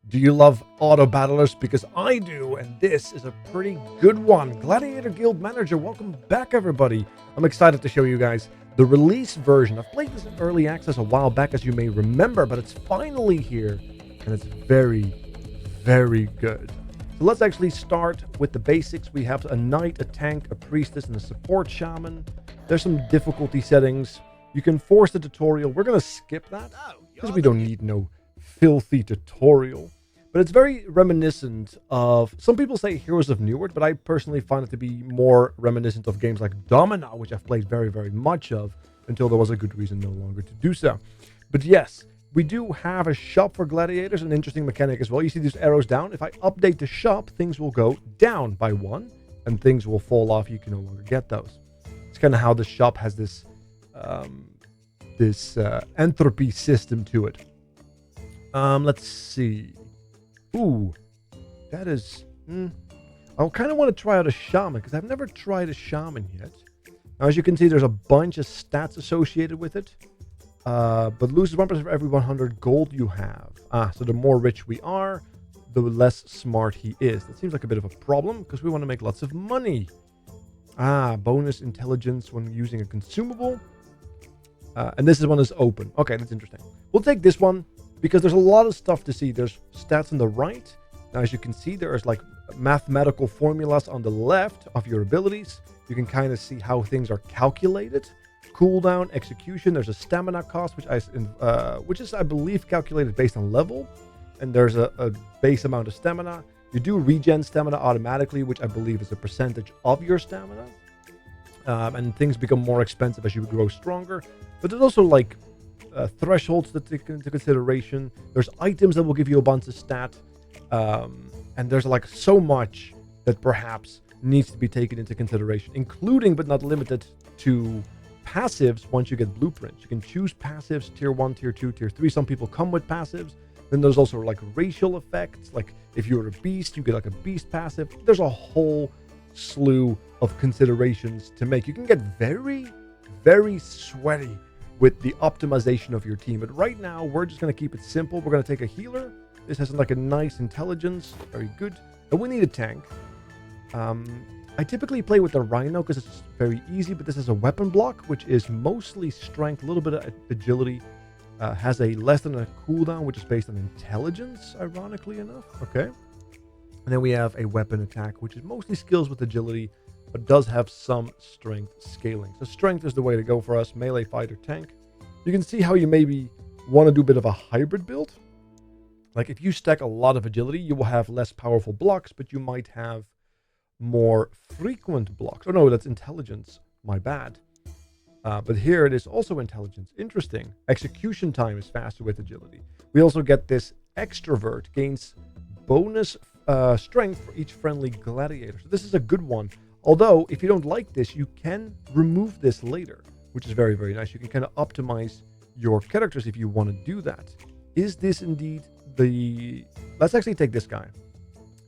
Do you love Autobattlers? Because I do, and this is a pretty good one. Gladiator Guild Manager, welcome back everybody. I'm excited to show you guys the release version. I've played this in early access a while back, as you may remember, but it's finally here, and it's very, very good. So let's actually start with the basics. We have a knight, a tank, a priestess, and a support shaman. There's some difficulty settings. You can force the tutorial. We're going to skip that because we don't need no filthy tutorial. But it's very reminiscent of, some people say Heroes of Newerth, but I personally find it to be more reminiscent of games like Domina, which I've played very, very much of until there was a good reason no longer to do so. But yes, we do have a shop for gladiators, an interesting mechanic as well. You see these arrows down. If I update the shop, things will go down by 1 and things will fall off. You can no longer get those. It's kind of how the shop has this entropy system to it. Let's see. Ooh, that is... I kind of want to try out a shaman, because I've never tried a shaman yet. Now, as you can see, there's a bunch of stats associated with it. But loses 1% for every 100 gold you have. So the more rich we are, the less smart he is. That seems like a bit of a problem, because we want to make lots of money. Bonus intelligence when using a consumable. And this one is open. Okay, that's interesting. We'll take this one, because there's a lot of stuff to see. There's stats on the right. Now, as you can see, there's like mathematical formulas on the left of your abilities. You can kind of see how things are calculated. Cooldown, execution. There's a stamina cost, which is, I believe, calculated based on level. And there's a base amount of stamina. You do regen stamina automatically, which I believe is a percentage of your stamina. And things become more expensive as you grow stronger. But there's also like thresholds to take into consideration. There's items that will give you a bunch of stat. And there's like so much that perhaps needs to be taken into consideration, including but not limited to passives. Once you get blueprints, you can choose passives, tier 1, tier 2, tier 3. Some people come with passives. Then there's also like racial effects. Like if you're a beast, you get like a beast passive. There's a whole slew of considerations to make. You can get very, very sweaty with the optimization of your team. But right now, we're just going to keep it simple. We're going to take a healer. This has like a nice intelligence. Very good. And we need a tank. I typically play with the Rhino because it's very easy, but this is a weapon block, which is mostly strength, a little bit of agility. Has a less than a cooldown, which is based on intelligence, ironically enough. Okay. And then we have a weapon attack, which is mostly skills with agility, but does have some strength scaling. So strength is the way to go for us. Melee, fighter, tank. You can see how you maybe want to do a bit of a hybrid build. Like if you stack a lot of agility, you will have less powerful blocks, but you might have more frequent blocks. Oh no, that's intelligence. My bad. But here it is also intelligence. Interesting. Execution time is faster with agility. We also get this extrovert, gains bonus strength for each friendly gladiator. So this is a good one. Although, if you don't like this, you can remove this later, which is very, very nice. You can kind of optimize your characters if you want to do that. Is this indeed the... Let's actually take this guy.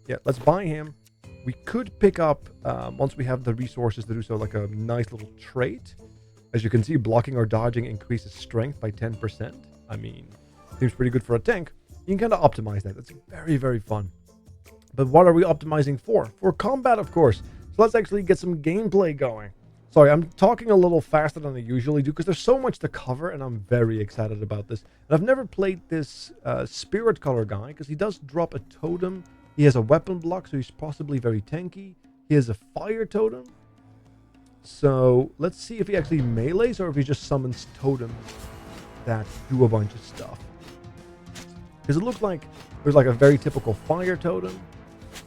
Yeah, let's buy him. We could pick up, once we have the resources to do so, like a nice little trait. As you can see, blocking or dodging increases strength by 10%. I mean, seems pretty good for a tank. You can kind of optimize that. That's very, very fun. But what are we optimizing for? For combat, of course. So let's actually get some gameplay going. Sorry, I'm talking a little faster than I usually do because there's so much to cover and I'm very excited about this. And I've never played this spirit color guy because he does drop a totem. He has a weapon block, so he's possibly very tanky. He has a fire totem. So let's see if he actually melees or if he just summons totems that do a bunch of stuff. Because it looks like there's like a very typical fire totem.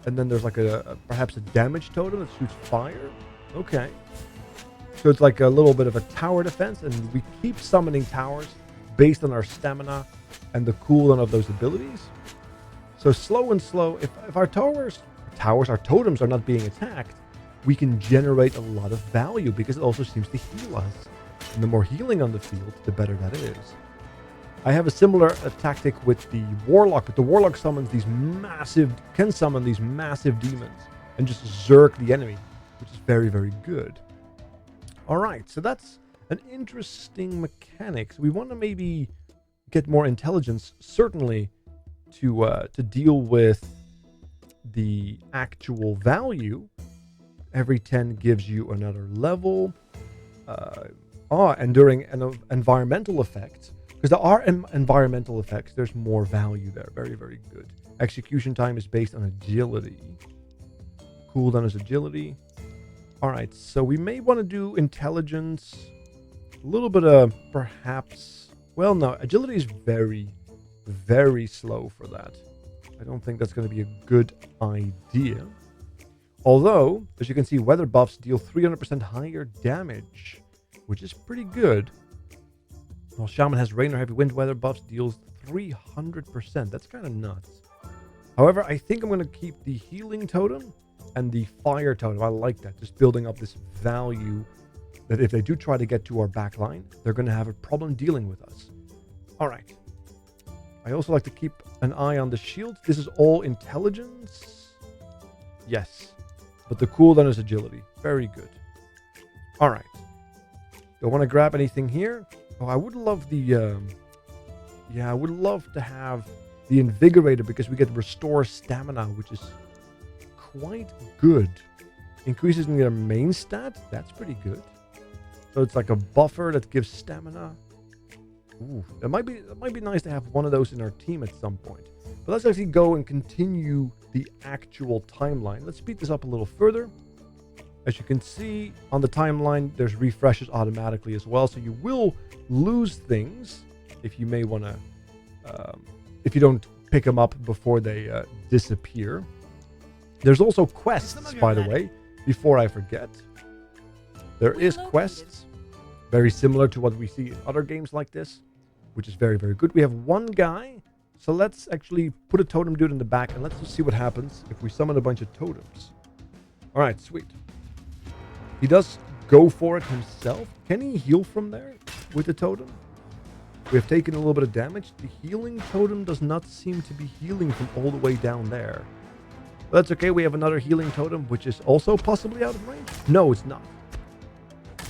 And then there's like perhaps a damage totem that shoots fire. Okay. So it's like a little bit of a tower defense. And we keep summoning towers based on our stamina and the cooldown of those abilities. So slow and slow. If our totems are not being attacked, we can generate a lot of value because it also seems to heal us. And the more healing on the field, the better that is. I have a similar tactic with the Warlock, but the Warlock can summon these massive demons and just zerk the enemy, which is very, very good. All right, so that's an interesting mechanic. So we want to maybe get more intelligence, certainly, to deal with the actual value, every 10 gives you another level. And during an environmental effect, because there are environmental effects, there's more value there. Very, very good. Execution time is based on agility. Cooldown is agility. All right, so we may want to do intelligence. A little bit of perhaps... Well, no, agility is very, very slow for that. I don't think that's going to be a good idea. Although, as you can see, weather buffs deal 300% higher damage, which is pretty good. While Shaman has rain or heavy wind, weather buffs deals 300%. That's kind of nuts. However, I think I'm going to keep the healing totem and the fire totem. I like that. Just building up this value that if they do try to get to our back line, they're going to have a problem dealing with us. All right. I also like to keep an eye on the shield. This is all intelligence. Yes. But the cooldown is agility. Very good. All right. Don't want to grab anything here. Oh, I would love the... I would love to have the Invigorator because we get Restore Stamina, which is quite good. Increases in their main stat. That's pretty good. So it's like a buffer that gives stamina. Ooh, it might be nice to have one of those in our team at some point. But let's actually go and continue the actual timeline. Let's speed this up a little further. As you can see on the timeline, there's refreshes automatically as well. So you will lose things if you may want to, if you don't pick them up before they disappear. There's also quests, by the way, before I forget. There is quests, very similar to what we see in other games like this, which is very, very good. We have one guy, so let's actually put a totem dude in the back, and let's just see what happens if we summon a bunch of totems. All right, sweet. He does go for it himself. Can he heal from there with the totem? We have taken a little bit of damage. The healing totem does not seem to be healing from all the way down there. But that's okay. We have another healing totem, which is also possibly out of range. No, it's not.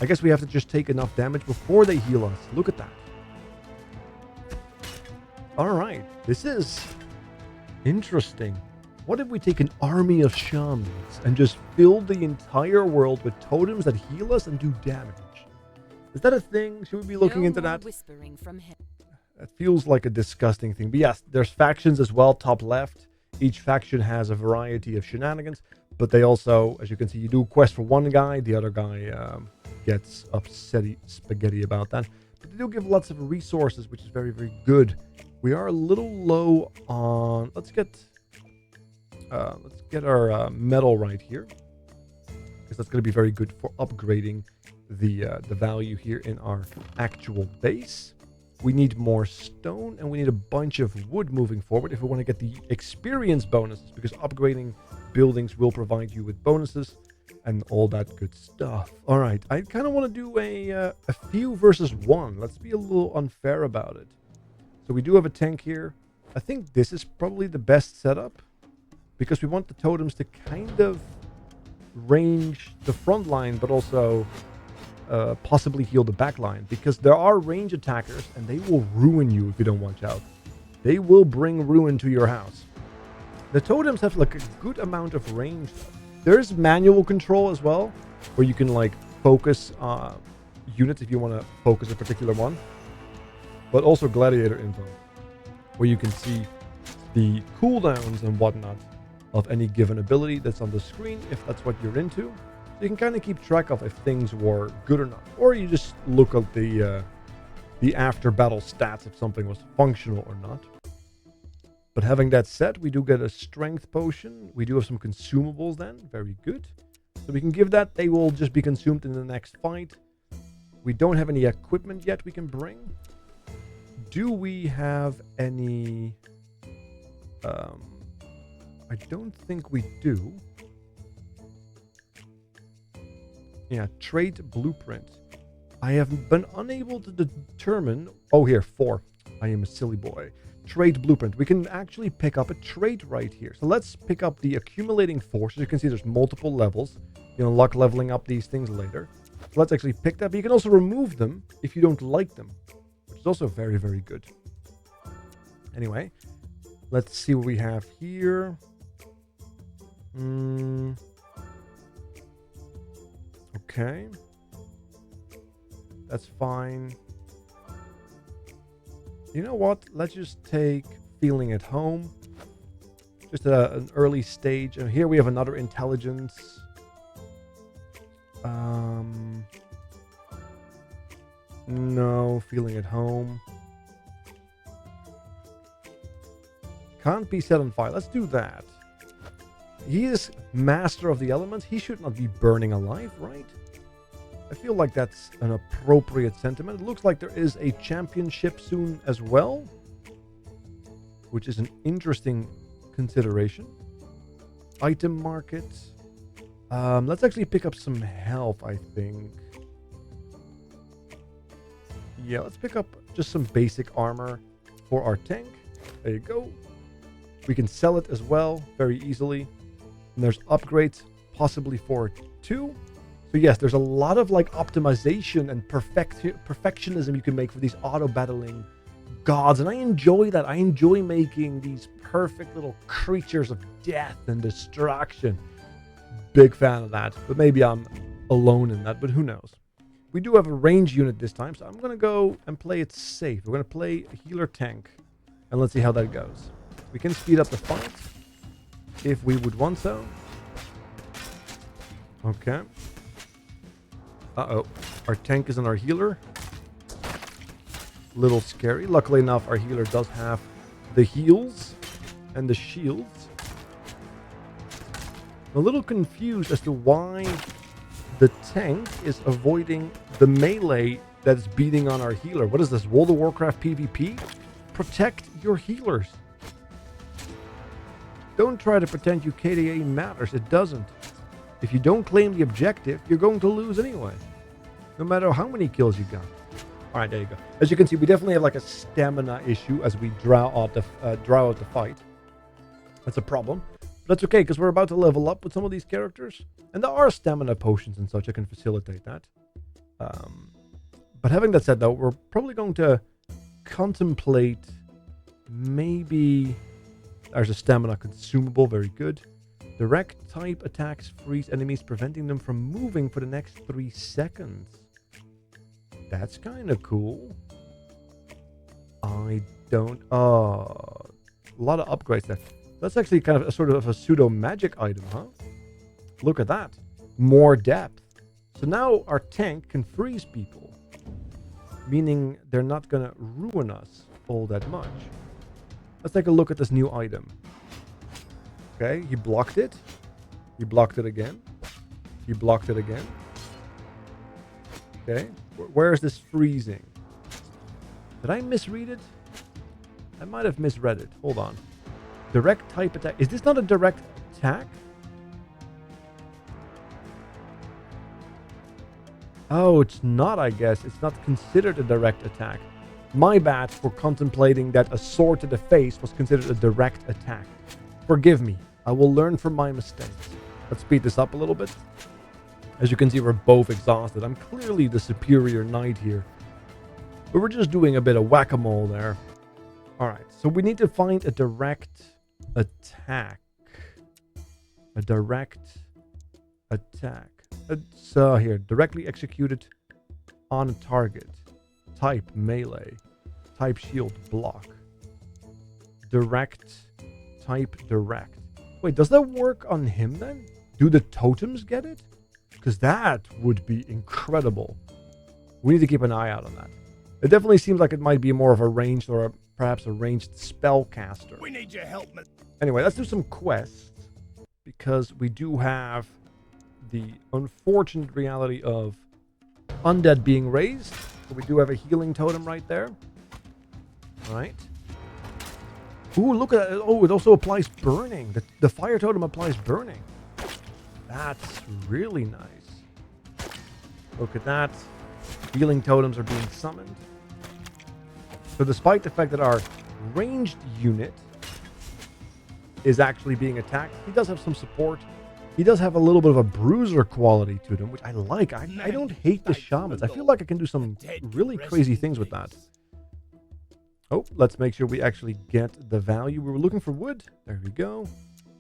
I guess we have to just take enough damage before they heal us. Look at that. All right. This is interesting. What if we take an army of shamans and just fill the entire world with totems that heal us and do damage? Is that a thing? Should we be looking into that? Whispering from him. It feels like a disgusting thing. But yes, there's factions as well, top left. Each faction has a variety of shenanigans. But they also, as you can see, you do a quest for one guy. The other guy gets upsetty spaghetti about that. But they do give lots of resources, which is very, very good. We are a little low on... Let's get our metal right here, because that's going to be very good for upgrading the value here in our actual base. We need more stone, and we need a bunch of wood moving forward if we want to get the experience bonuses, because upgrading buildings will provide you with bonuses and all that good stuff. All right, I kind of want to do a few versus one. Let's be a little unfair about it. So we do have a tank here. I think this is probably the best setup, because we want the totems to kind of range the front line, but also possibly heal the back line, because there are range attackers and they will ruin you if you don't watch out. They will bring ruin to your house. The totems have like a good amount of range. There's manual control as well, where you can like focus units if you want to focus a particular one, but also gladiator info, where you can see the cooldowns and whatnot of any given ability that's on the screen, if that's what you're into. So you can kind of keep track of if things were good or not. Or you just look at the after battle stats if something was functional or not. But having that said, we do get a strength potion. We do have some consumables then. Very good. So we can give that. They will just be consumed in the next fight. We don't have any equipment yet we can bring. Do we have any... I don't think we do. Yeah, trait blueprint. I have been unable to determine... Oh, here, 4. I am a silly boy. Trait blueprint. We can actually pick up a trait right here. So let's pick up the accumulating force. As you can see, there's multiple levels. You unlock leveling up these things later. So let's actually pick that. But you can also remove them if you don't like them, which is also very, very good. Anyway, Let's see what we have here. Okay. That's fine. You know what? Let's just take feeling at home. Just an early stage. And here we have another intelligence. No, feeling at home. Can't be set on fire. Let's do that. He is master of the elements. He should not be burning alive, right? I feel like that's an appropriate sentiment. It looks like there is a championship soon as well, which is an interesting consideration. Item market. Let's actually pick up some health, I think. Yeah, let's pick up just some basic armor for our tank. There you go. We can sell it as well very easily. And there's upgrades possibly for it too. So yes, there's a lot of like optimization and perfectionism you can make for these auto battling gods. And I enjoy that. I enjoy making these perfect little creatures of death and destruction. Big fan of that. But maybe I'm alone in that, but who knows. We do have a range unit this time, so I'm going to go and play it safe. We're going to play a healer tank, and let's see how that goes. We can speed up the fight if we would want so. Okay. Uh-oh. Our tank is on our healer. Little scary. Luckily enough, our healer does have the heals and the shields. I'm a little confused as to why the tank is avoiding the melee that's beating on our healer. What is this? World of Warcraft PvP? Protect your healers. Don't try to pretend your KDA matters. It doesn't. If you don't claim the objective, you're going to lose anyway. No matter how many kills you got. Alright, there you go. As you can see, we definitely have like a stamina issue as we draw out the fight. That's a problem. But that's okay, because we're about to level up with some of these characters. And there are stamina potions and such that can facilitate that. But having that said, though, we're probably going to contemplate maybe... There's a stamina consumable, very good. Direct type attacks freeze enemies, preventing them from moving for the next 3 seconds. That's kind of cool. I don't... a lot of upgrades there. That's actually kind of a sort of a pseudo magic item, huh? Look at that. More depth. So now our tank can freeze people. Meaning they're not going to ruin us all that much. Let's take a look at this new item. Okay, he blocked it. He blocked it again. He blocked it again. Okay, where is this freezing? Did I misread it? I might have misread it. Hold on. Direct type attack. Is this not a direct attack? Oh, it's not, I guess. It's not considered a direct attack. My bad for contemplating that a sword to the face was considered a direct attack. Forgive me. I will learn from my mistakes. Let's speed this up a little bit. As you can see, we're both exhausted. I'm clearly the superior knight here. But we're just doing a bit of whack-a-mole there. Alright, so we need to find a direct attack. A direct attack. So here, directly executed on a target. Type melee. Type shield block. Direct. Type direct. Wait, does that work on him then? Do the totems get it? Because that would be incredible. We need to keep an eye out on that. It definitely seems like it might be more of a ranged or perhaps a ranged spellcaster. We need your help, man. Anyway, let's do some quests. Because we do have the unfortunate reality of undead being raised. So we do have a healing totem right there. Alright. Ooh, look at that. Oh, it also applies burning. The fire totem applies burning. That's really nice. Look at that. Healing totems are being summoned. So despite the fact that our ranged unit is actually being attacked, he does have some support. He does have a little bit of a bruiser quality to them, which I like. I don't hate the shamans. I feel like I can do some really crazy things with that. Oh, let's make sure we actually get the value. We were looking for wood. There we go.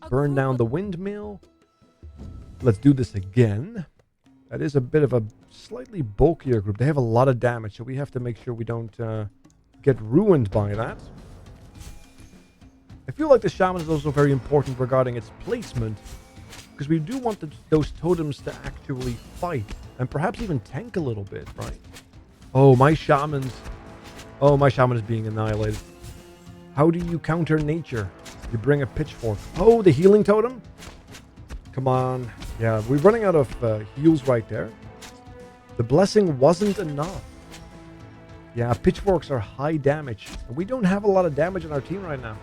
Burn down the windmill. Let's do this again. That is a bit of a slightly bulkier group. They have a lot of damage, so we have to make sure we don't get ruined by that. I feel like the shaman is also very important regarding its placement, because we do want those totems to actually fight and perhaps even tank a little bit, right? Oh, my shaman is being annihilated. How do you counter nature? You bring a pitchfork. Oh, the healing totem? Come on. Yeah, we're running out of heals right there. The blessing wasn't enough. Yeah, pitchforks are high damage. And we don't have a lot of damage on our team right now.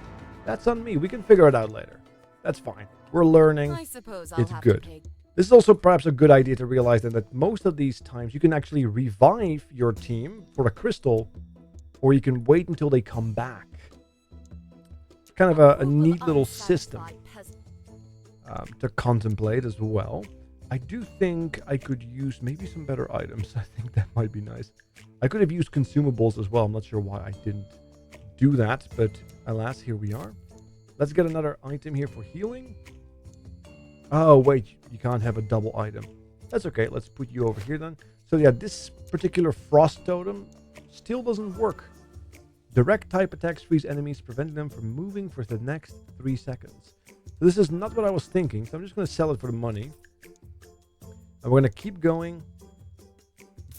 That's on me. We can figure it out later. That's fine. We're learning. I suppose I'll it's have good. to take... This is also perhaps a good idea to realize then that most of these times you can actually revive your team for a crystal, or you can wait until they come back. It's kind of a neat little system to contemplate as well. I do think I could use maybe some better items. I think that might be nice. I could have used consumables as well. I'm not sure why I didn't do that, but alas, here we are. Let's get another item here for healing. Oh, wait, you can't have a double item. That's okay. Let's put you over here then. So yeah, this particular frost totem still doesn't work. Direct type attacks freeze enemies, preventing them from moving for the next 3 seconds. So this is not what I was thinking, so I'm just going to sell it for the money. And we're going to keep going.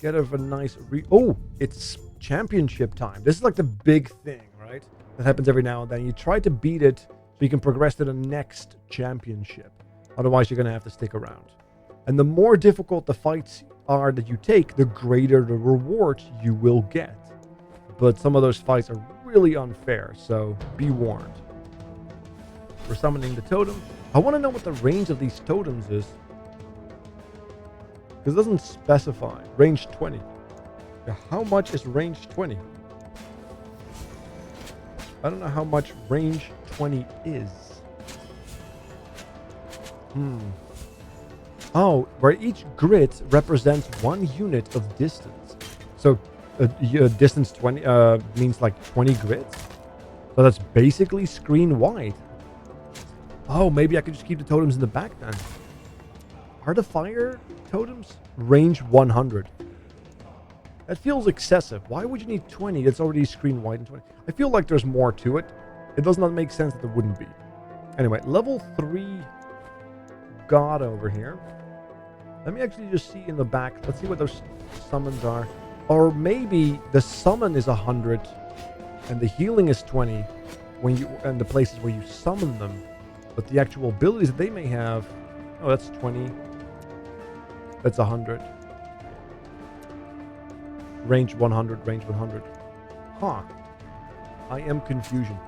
Get a nice... Oh, it's championship time. This is like the big thing, right? That happens every now and then. You try to beat it so you can progress to the next championship. Otherwise, you're going to have to stick around. And the more difficult the fights are that you take, the greater the rewards you will get. But some of those fights are really unfair, so be warned. We're summoning the totem. I want to know what the range of these totems is. Because it doesn't specify. Range 20. How much is range 20? I don't know how much range 20 is. Oh, where each grid represents 1 unit of distance. So distance 20 means like 20 grids. So that's basically screen wide. Oh, maybe I could just keep the totems in the back then. Are the fire totems range 100? That feels excessive. Why would you need 20? It's already screen wide and 20. I feel like there's more to it. It does not make sense that there wouldn't be. Anyway, level 3 god over here. Let me actually just see in the back. Let's see what those summons are. Or maybe the summon is 100 and the healing is 20 when you and the places where you summon them. But the actual abilities that they may have, oh, that's 20. That's 100. Range 100, range 100. Huh. I am confusion.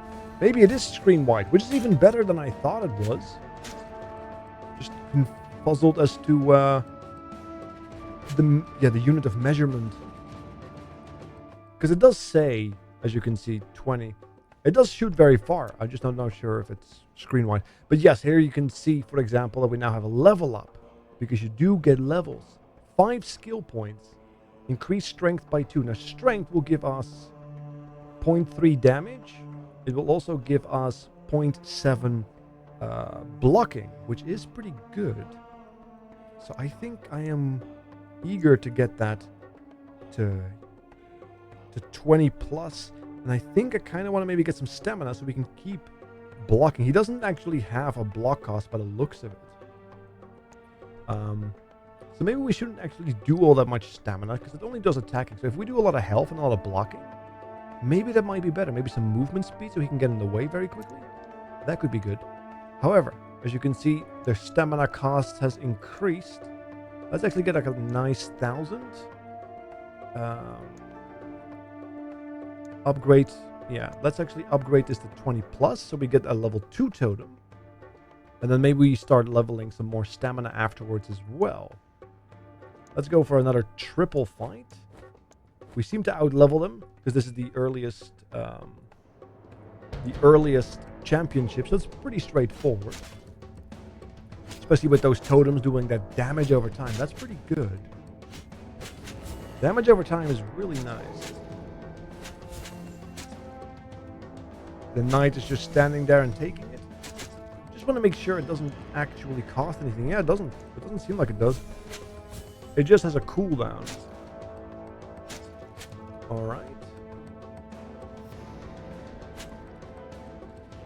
Maybe it is screen wide, which is even better than I thought it was. Just puzzled as to the unit of measurement. Because it does say, as you can see, 20. It does shoot very far. I'm just not sure if it's screen wide. But yes, here you can see, for example, that we now have a level up. Because you do get levels. 5 skill points. Increase strength by 2. Now, strength will give us 0.3 damage. It will also give us 0.7 blocking, which is pretty good. So I think I am eager to get that to 20 plus. And I think I kind of want to maybe get some stamina so we can keep blocking. He doesn't actually have a block cost by the looks of it. So maybe we shouldn't actually do all that much stamina because it only does attacking. So if we do a lot of health and a lot of blocking, maybe that might be better. Maybe some movement speed so he can get in the way very quickly. That could be good. However, as you can see, their stamina cost has increased. Let's actually get like a nice 1,000. Upgrade. Yeah, let's actually upgrade this to 20 plus so we get a level 2 totem. And then maybe we start leveling some more stamina afterwards as well. Let's go for another triple fight. We seem to outlevel them because this is the earliest championship, so it's pretty straightforward. Especially with those totems doing that damage over time. That's pretty good. Damage over time is really nice. The knight is just standing there and taking it. Just want to make sure it doesn't actually cost anything. Yeah, it doesn't. It doesn't seem like it does. It just has a cooldown. Alright.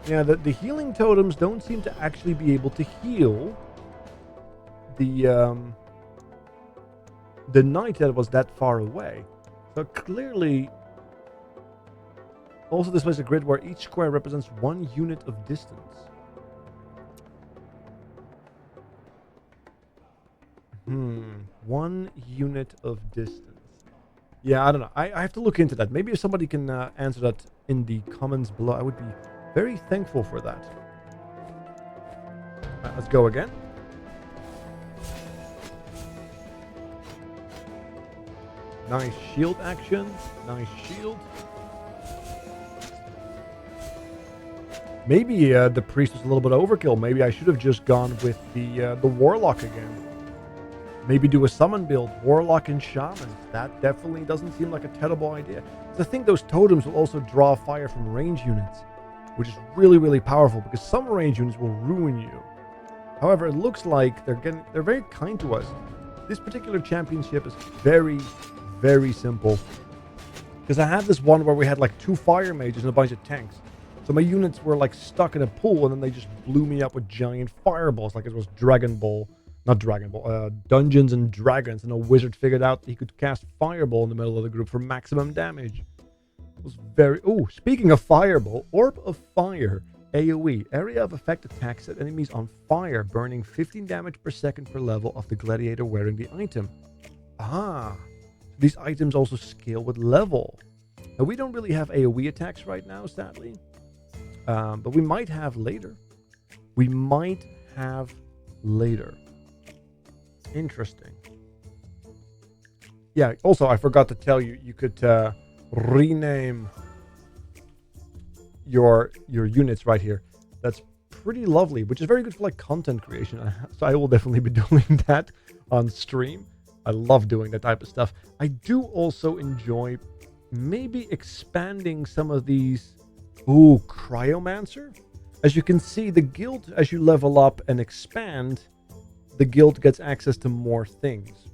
Yeah, the healing totems don't seem to actually be able to heal the knight that was that far away. So clearly, also displays a grid where each square represents 1 unit of distance. 1 unit of distance. Yeah, I don't know. I have to look into that. Maybe if somebody can answer that in the comments below, I would be very thankful for that. Let's go again. Nice shield action. Nice shield. Maybe the priest was a little bit overkill. Maybe I should have just gone with the warlock again. Maybe do a summon build, warlock and shaman. That definitely doesn't seem like a terrible idea. I think those totems will also draw fire from range units, which is really, really powerful because some range units will ruin you. However, it looks like they're very kind to us. This particular championship is very, very simple. Because I had this one where we had like 2 fire mages and a bunch of tanks. So my units were like stuck in a pool and then they just blew me up with giant fireballs like it was Dungeons and Dragons, and a wizard figured out he could cast Fireball in the middle of the group for maximum damage. It was very... Oh, speaking of Fireball, Orb of Fire, AoE, area of effect attacks set enemies on fire, burning 15 damage per second per level of the gladiator wearing the item. Ah, these items also scale with level. Now, we don't really have AoE attacks right now, sadly, but we might have later. Interesting. Yeah, also, I forgot to tell you, you could rename your units right here. That's pretty lovely, which is very good for like content creation. So I will definitely be doing that on stream. I love doing that type of stuff. I do also enjoy maybe expanding some of these. Ooh, Cryomancer. As you can see, the guild, as you level up and expand, the guild gets access to more things.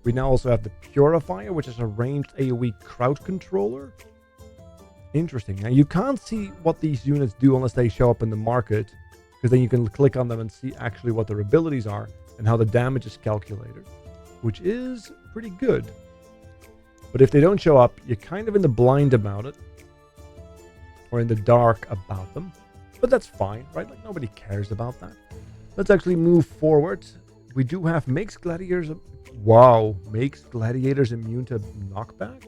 We now also have the Purifier, which is a ranged AoE crowd controller. Interesting. Now, you can't see what these units do unless they show up in the market, because then you can click on them and see actually what their abilities are and how the damage is calculated, which is pretty good. But if they don't show up, you're kind of in the blind about it, or in the dark about them. But that's fine, right? Like, nobody cares about that. Let's actually move forward. We do have makes gladiators immune to knockback.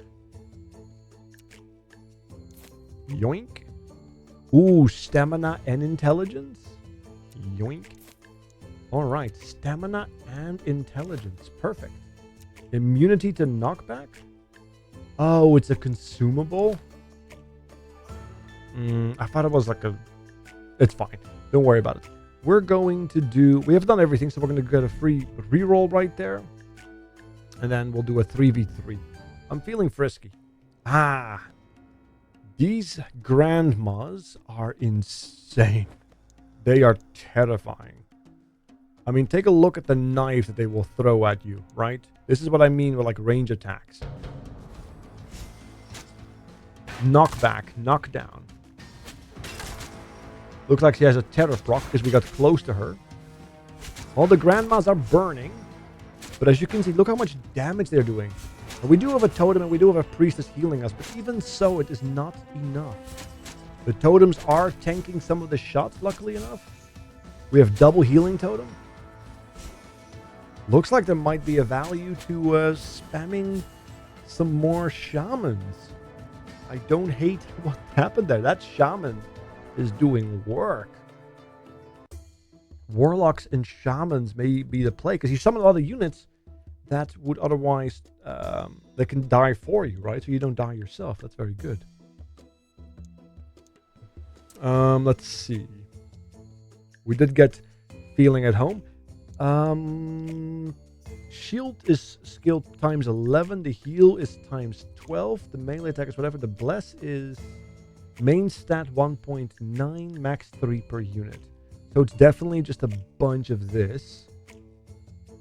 Yoink. Ooh, stamina and intelligence. Yoink. All right, stamina and intelligence. Perfect. Immunity to knockback. Oh, it's a consumable. I thought it was like a... It's fine. Don't worry about it. We're going to do... We have done everything, so we're going to get a free reroll right there. And then we'll do a 3v3. I'm feeling frisky. Ah. These grandmas are insane. They are terrifying. I mean, take a look at the knife that they will throw at you, right? This is what I mean with like range attacks. Knockback, knockdown. Looks like she has a terror proc because we got close to her. All the grandmas are burning. But as you can see, look how much damage they're doing. And we do have a totem and we do have a priestess healing us. But even so, it is not enough. The totems are tanking some of the shots, luckily enough. We have double healing totem. Looks like there might be a value to spamming some more shamans. I don't hate what happened there. That shaman is doing work. Warlocks and shamans may be the play because you summon a lot of units that would otherwise they can die for you, right? So you don't die yourself. That's very good. Let's see. We did get feeling at home. Shield is skill times 11. The heal is times 12. The melee attack is whatever. The bless is Main stat 1.9, max 3 per unit. So it's definitely just a bunch of this.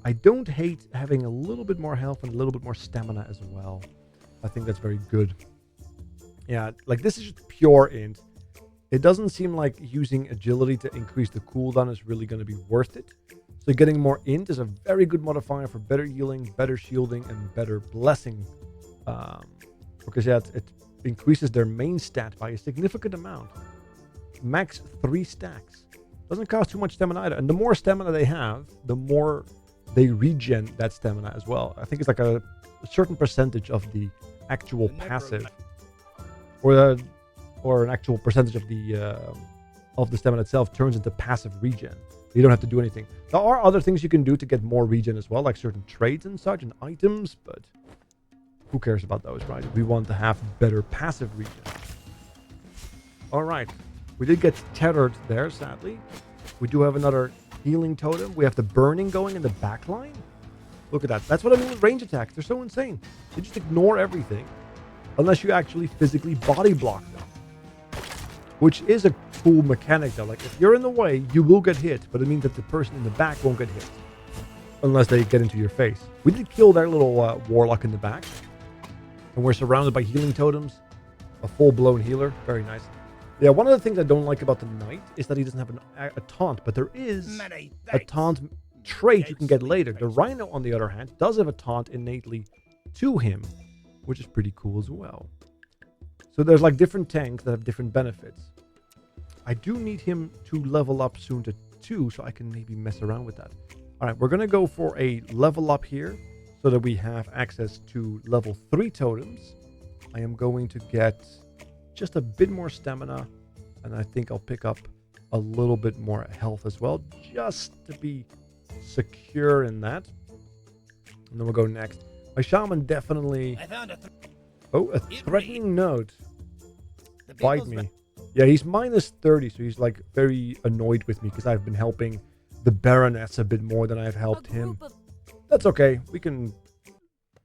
I don't hate having a little bit more health and a little bit more stamina as well. I think that's very good. Yeah, like this is just pure int. It doesn't seem like using agility to increase the cooldown is really going to be worth it. So getting more int is a very good modifier for better healing, better shielding, and better blessing. Because yeah, it increases their main stat by a significant amount. Max 3 stacks. Doesn't cost too much stamina either. And the more stamina they have, the more they regen that stamina as well. I think it's like a certain percentage of the actual passive, or an actual percentage of the stamina itself turns into passive regen. You don't have to do anything. There are other things you can do to get more regen as well, like certain trades and such and items, but who cares about those, right? We want to have better passive regen. All right, we did get tethered there, sadly. We do have another healing totem. We have the burning going in the back line. Look at that. That's what I mean with range attacks. They're so insane. They just ignore everything unless you actually physically body block them, which is a cool mechanic though. Like if you're in the way, you will get hit, but it means that the person in the back won't get hit unless they get into your face. We did kill their little warlock in the back, and we're surrounded by healing totems. A full-blown healer. Very nice. Yeah, one of the things I don't like about the knight is that he doesn't have a taunt, but there is a taunt trait you can get later. The rhino, on the other hand, does have a taunt innately to him, which is pretty cool as well. So there's like different tanks that have different benefits. I do need him to level up soon to 2, so I can maybe mess around with that. All right, we're going to go for a level up here so that we have access to level 3 totems. I am going to get just a bit more stamina, and I think I'll pick up a little bit more health as well, just to be secure in that. And then we'll go next. My shaman definitely... I found a threatening note. Bite me. Yeah, he's minus 30, so he's like very annoyed with me because I've been helping the Baroness a bit more than I've helped him. That's okay. We can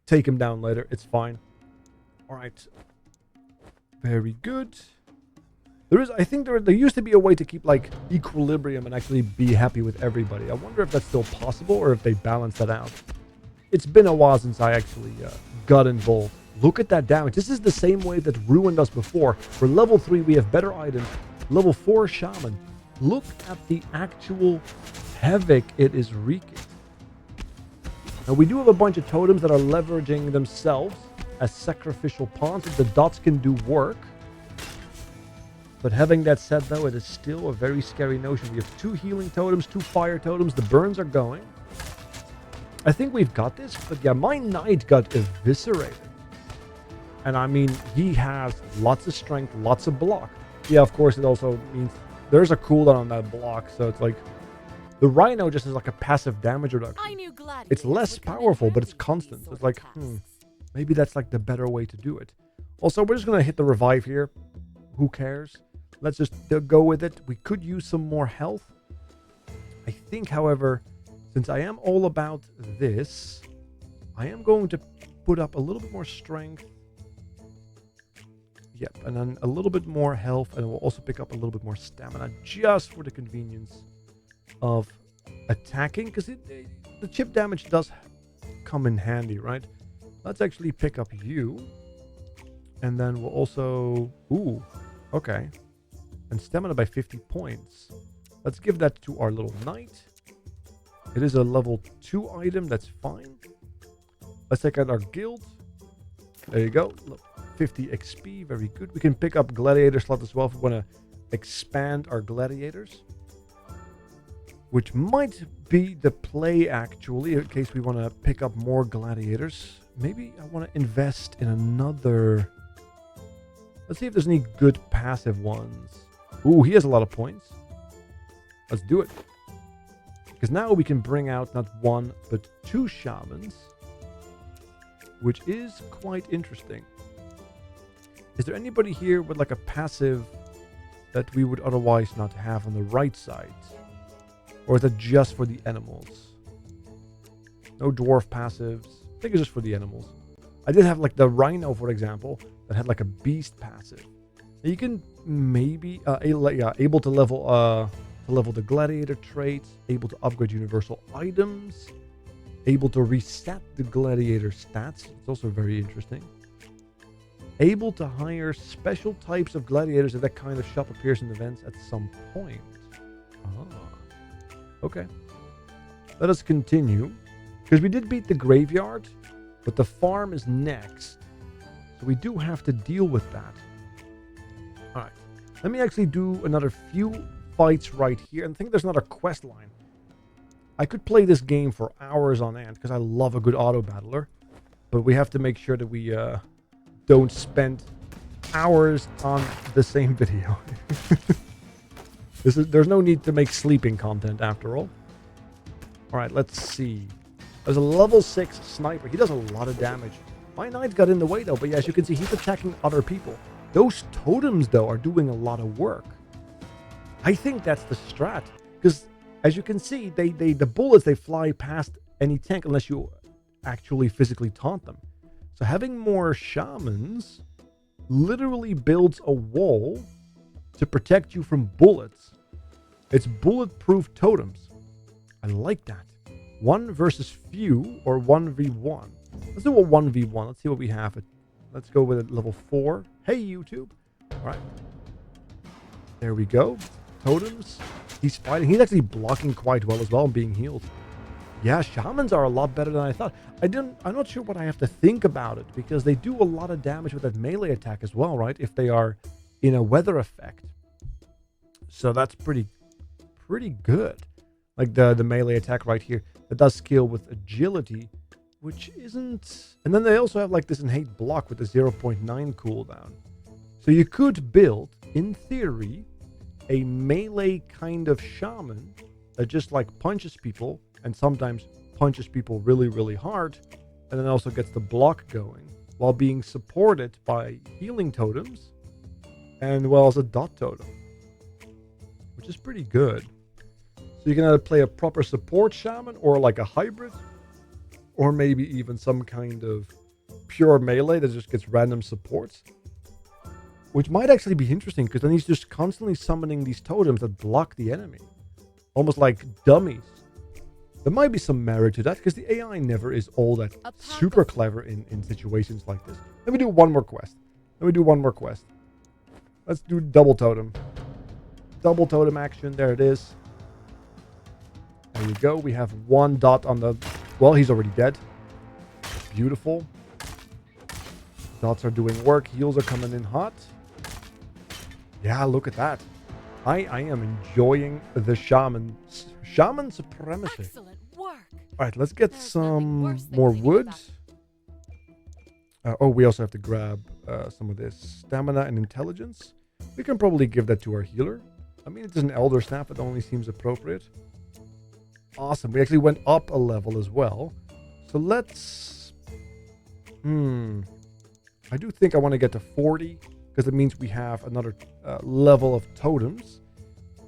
take him down later. It's fine. All right. Very good. I think there used to be a way to keep like equilibrium and actually be happy with everybody. I wonder if that's still possible or if they balance that out. It's been a while since I actually got involved. Look at that damage. This is the same way that Ruined us before. For level 3, we have better items. Level 4, Shaman. Look at the actual havoc it is wreaking. Now, we do have a bunch of totems that are leveraging themselves as sacrificial pawns. The dots can do work. But having that said, though, it is still a very scary notion. We have 2 healing totems, 2 fire totems. The burns are going. I think we've got this. But yeah, my knight got eviscerated. And I mean, he has lots of strength, lots of block. Yeah, of course, it also means there's a cooldown on that block. So it's like the rhino just has like a passive damage reduction. It's less powerful, but it's constant. So it's like, maybe that's like the better way to do it. Also, we're just going to hit the revive here. Who cares? Let's just go with it. We could use some more health. I think, however, since I am all about this, I am going to put up a little bit more strength. Yep, and then a little bit more health, and we'll also pick up a little bit more stamina just for the convenience of attacking, because the chip damage does come in handy, right? Let's actually pick up you, and then we'll also... Ooh, okay. And stamina by 50 points. Let's give that to our little knight. It is a level 2 item, that's fine. Let's check out our guild. There you go. Look. 50 XP, very good. We can pick up gladiator slot as well if we want to expand our gladiators, which might be the play actually in case we want to pick up more gladiators. Maybe I want to invest in another. Let's see if there's any good passive ones. Ooh, he has a lot of points. Let's do it, because now we can bring out not 1 but 2 shamans, which is quite interesting. Is there anybody here with like a passive that we would otherwise not have on the right side? Or is that just for the animals? No dwarf passives. I think it's just for the animals. I did have like the rhino, for example, that had like a beast passive. You can maybe able to level the gladiator traits, able to upgrade universal items, able to reset the gladiator stats. It's also very interesting. Able to hire special types of gladiators if that kind of shop appears in events at some point. Okay. Let us continue. Because we did beat the graveyard, but the farm is next. So we do have to deal with that. Alright. Let me actually do another few fights right here. And I think there's another quest line. I could play this game for hours on end because I love a good Autobattler. But we have to make sure that we don't spend hours on the same video. There's no need to make sleeping content after all. Alright, let's see. There's a level 6 sniper. He does a lot of damage. My knight got in the way though, but yeah, as you can see, he's attacking other people. Those totems though are doing a lot of work. I think that's the strat. Because as you can see, the bullets, they fly past any tank unless you actually physically taunt them. So having more shamans literally builds a wall to protect you from bullets. It's bulletproof totems. I like that. 1 versus few or 1v1. Let's do a 1v1. Let's see what we have. Let's go with a level 4. Hey, YouTube. All right. There we go. Totems. He's fighting. He's actually blocking quite well as well and being healed. Yeah, shamans are a lot better than I thought. I'm not sure what I have to think about it because they do a lot of damage with that melee attack as well, right? If they are in a weather effect. So that's pretty good. Like the melee attack right here. That does scale with agility, which isn't... And then they also have like this innate block with the 0.9 cooldown. So you could build, in theory, a melee kind of shaman that just like punches people and sometimes punches people really, really hard. And then also gets the block going while being supported by healing totems and well as a dot totem, which is pretty good. So you can either play a proper support shaman or like a hybrid or maybe even some kind of pure melee that just gets random supports, which might actually be interesting because then he's just constantly summoning these totems that block the enemy, almost like dummies. There might be some merit to that because the AI never is all that super clever in situations like this. Let me do one more quest. Let's do double totem. Double totem action. There it is. There you go. We have 1 dot on the... Well, he's already dead. Beautiful. Dots are doing work. Heals are coming in hot. Yeah, look at that. I am enjoying the shaman supremacy. Excellent work. All right, let's get some more wood. We also have to grab some of this stamina and intelligence. We can probably give that to our healer. I mean, it's an elder staff. It only seems appropriate. Awesome. We actually went up a level as well. So let's... I do think I want to get to 40 because it means we have another level of totems.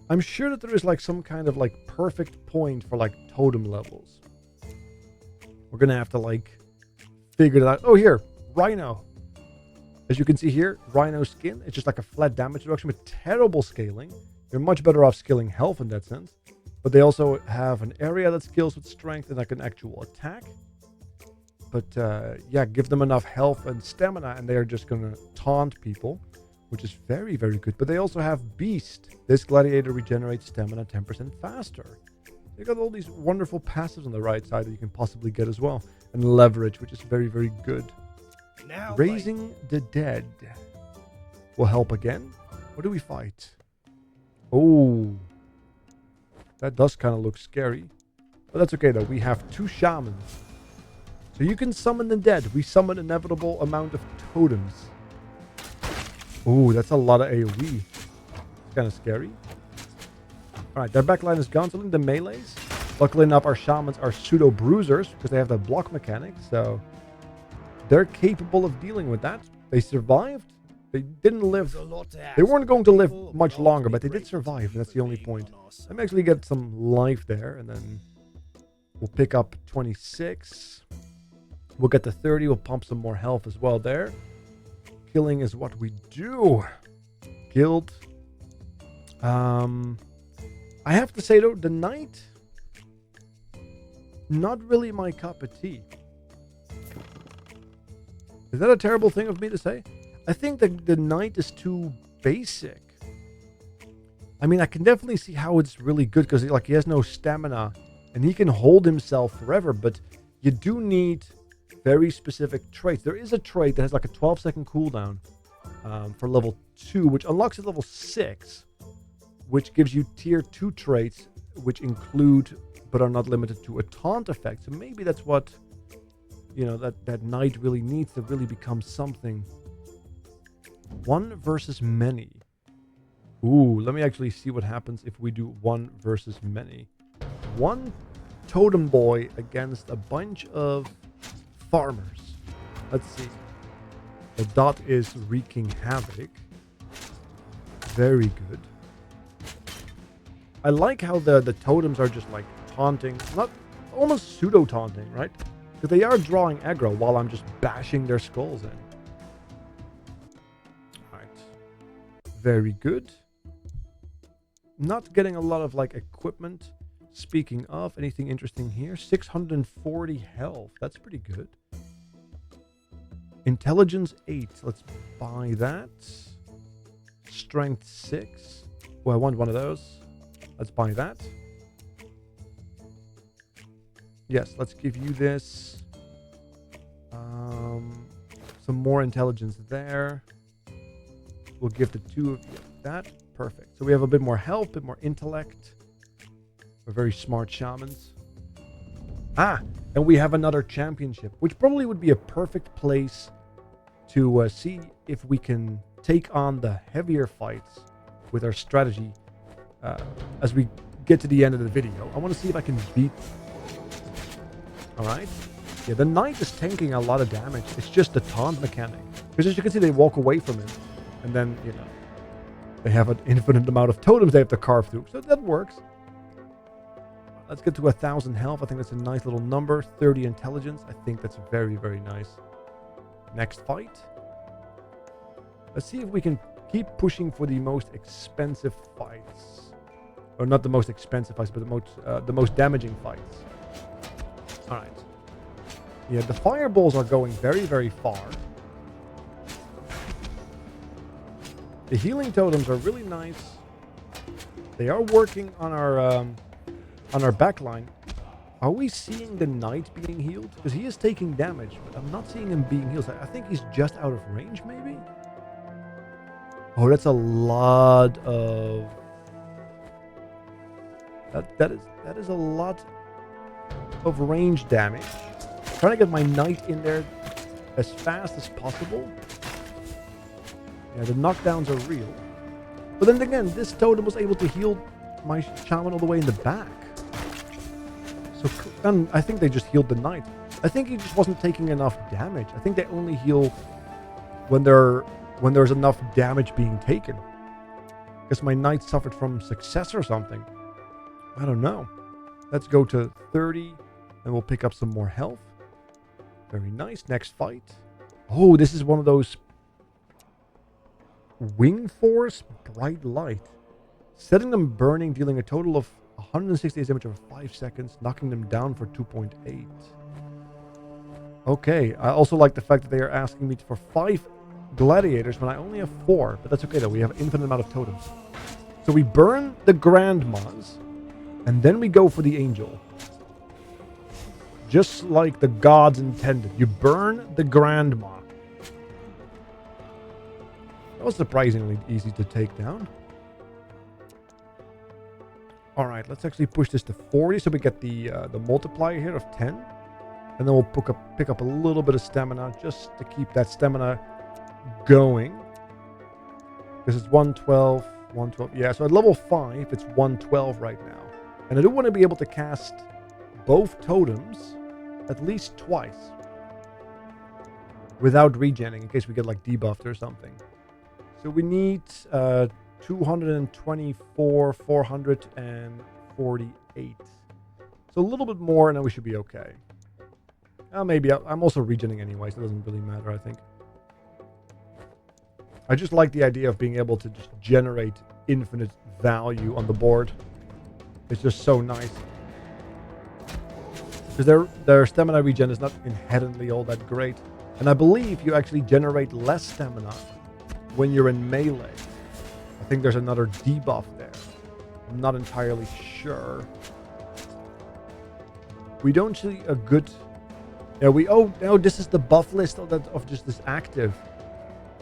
I'm sure that there is like some kind of like perfect point for like totem levels. We're going to have to like figure it out. Oh, here. Rhino. As you can see here, Rhino skin. It's just like a flat damage reduction with terrible scaling. You're much better off scaling health in that sense. But they also have an area that scales with strength and like an actual attack. But yeah, give them enough health and stamina and they're just going to taunt people, which is very, very good. But they also have Beast. This gladiator regenerates stamina 10% faster. They got all these wonderful passives on the right side that you can possibly get as well. And leverage, which is very, very good. Now, Raising the Dead will help again. What do we fight? Oh, that does kind of look scary. But that's okay though. We have 2 shamans. So you can summon the dead. We summon an inevitable amount of totems. Oh, that's a lot of AoE. It's kind of scary. Alright, their backline is gone. So the melees. Luckily enough, our shamans are pseudo bruisers because they have the block mechanic. So they're capable of dealing with that. They survived. They didn't live. They weren't going to live much longer, but they did survive. That's the only point. Let me actually get some life there, and then we'll pick up 26. We'll get to 30. We'll pump some more health as well there. Killing is what we do. guild. I have to say though, the knight, not really my cup of tea. Is that a terrible thing of me to say? I think that the knight is too basic. I mean, I can definitely see how it's really good because he has no stamina and he can hold himself forever, but you do need very specific traits. There is a trait that has like a 12-second cooldown for level 2, which unlocks at level 6, which gives you tier 2 traits, which include but are not limited to a taunt effect. So maybe that's what, that knight really needs to really become something. One versus many. Ooh, let me actually see what happens if we do one versus many. One totem boy against a bunch of farmers. Let's see. The dot is wreaking havoc. Very good. I like how the totems are just like taunting, not almost pseudo taunting, right? Because they are drawing aggro while I'm just bashing their skulls in. Alright. Very good. Not getting a lot of like equipment. Speaking of, anything interesting here? 640 health. That's pretty good. Intelligence 8. Let's buy that. Strength 6. Oh, I want one of those. Let's buy that. Yes, let's give you this. Some more intelligence there. We'll give the two of you that. Perfect. So we have a bit more health, a bit more intellect. We're very smart shamans. And we have another championship, which probably would be a perfect place to see if we can take on the heavier fights with our strategy as we get to the end of the video. I want to see if I can beat. Alright. Yeah, the knight is tanking a lot of damage. It's just the taunt mechanic. Because as you can see, they walk away from him. And then, they have an infinite amount of totems they have to carve through. So that works. Let's get to 1,000 health. I think that's a nice little number. 30 intelligence. I think that's very, very nice. Next fight. Let's see if we can keep pushing for the most expensive fights. Or not the most expensive fights, but the most damaging fights. Alright. Yeah, the fireballs are going very, very far. The healing totems are really nice. They are working on our back line. Are we seeing the knight being healed? Because he is taking damage, but I'm not seeing him being healed. I think he's just out of range, maybe? Oh, that's a lot of... That is a lot of range damage. I'm trying to get my knight in there as fast as possible. Yeah, the knockdowns are real. But then again, this totem was able to heal my shaman all the way in the back. So, and I think they just healed the knight. I think he just wasn't taking enough damage. I think they only heal when there's enough damage being taken. Because my knight suffered from success or something. I don't know. Let's go to 30 and we'll pick up some more health. Very nice. Next fight. Oh, this is one of those Wing Force Bright Light. Setting them burning, dealing a total of 160 damage over 5 seconds, knocking them down for 2.8. Okay, I also like the fact that they are asking me for 5 gladiators when I only have 4, but that's okay though, we have an infinite amount of totems. So we burn the grandmas, and then we go for the angel. Just like the gods intended. You burn the grandma. That was surprisingly easy to take down. Alright, let's actually push this to 40 so we get the multiplier here of 10. And then we'll pick up a little bit of stamina just to keep that stamina going. Because it's 112, 112. Yeah, so at level 5, it's 112 right now. And I do want to be able to cast both totems at least twice. Without regenning, in case we get like debuffed or something. So we need 224, 448. So a little bit more and then we should be okay. Maybe I'm also regenning anyway, so it doesn't really matter, I think. I just like the idea of being able to just generate infinite value on the board. It's just so nice. Because their stamina regen is not inherently all that great. And I believe you actually generate less stamina when you're in melee. I think there's another debuff there. I'm not entirely sure. We don't see a good... Yeah, this is the buff list of just this active.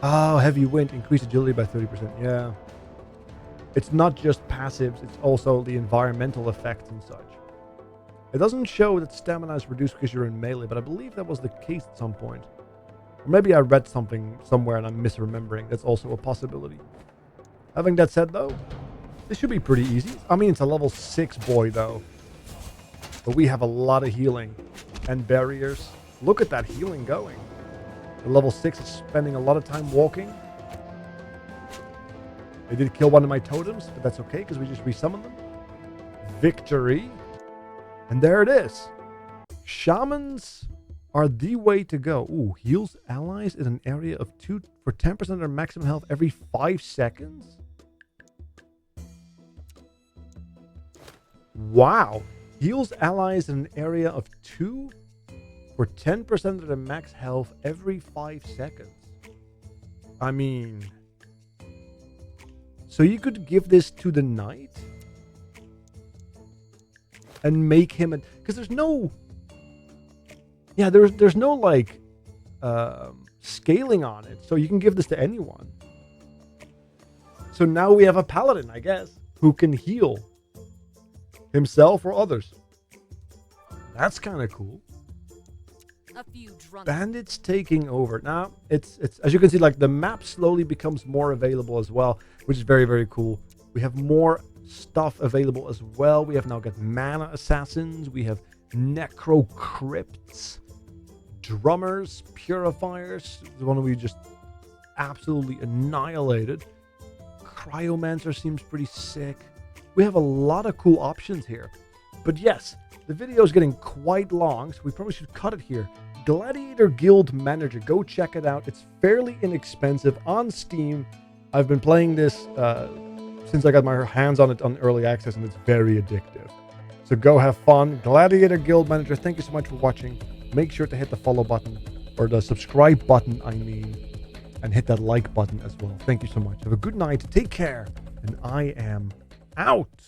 Oh, heavy wind, increased agility by 30%. Yeah. It's not just passives, it's also the environmental effects and such. It doesn't show that stamina is reduced because you're in melee, but I believe that was the case at some point. Or maybe I read something somewhere and I'm misremembering. That's also a possibility. Having that said, though, this should be pretty easy. I mean, it's a level 6 boy, though. But we have a lot of healing and barriers. Look at that healing going. The level 6 is spending a lot of time walking. They did kill one of my totems, but that's okay because we just resummoned them. Victory. And there it is. Shamans are the way to go. Ooh, heals allies in an area of 2 for 10% of their maximum health every 5 seconds. Wow. Heals allies in an area of 2 for 10% of their max health every 5 seconds. I mean... So you could give this to the knight and make him a... Because there's no... Yeah, there's no, like, scaling on it. So you can give this to anyone. So now we have a paladin, I guess, who can heal himself or others. That's kind of cool. A few drunk Bandits taking over. Now, it's as you can see, like, the map slowly becomes more available as well, which is very, very cool. We have more stuff available as well. We have now got mana assassins. We have necro crypts, drummers, purifiers, the one we just absolutely annihilated. Cryomancer seems pretty sick. We have a lot of cool options here. But yes, the video is getting quite long, so we probably should cut it here. Gladiator Guild Manager, go check it out. It's fairly inexpensive on Steam. I've been playing this since I got my hands on it on early access, and it's very addictive. So go have fun. Gladiator Guild Manager, thank you so much for watching. Make sure to hit the follow button, or the subscribe button, I mean, and hit that like button as well. Thank you so much. Have a good night. Take care. And I am out.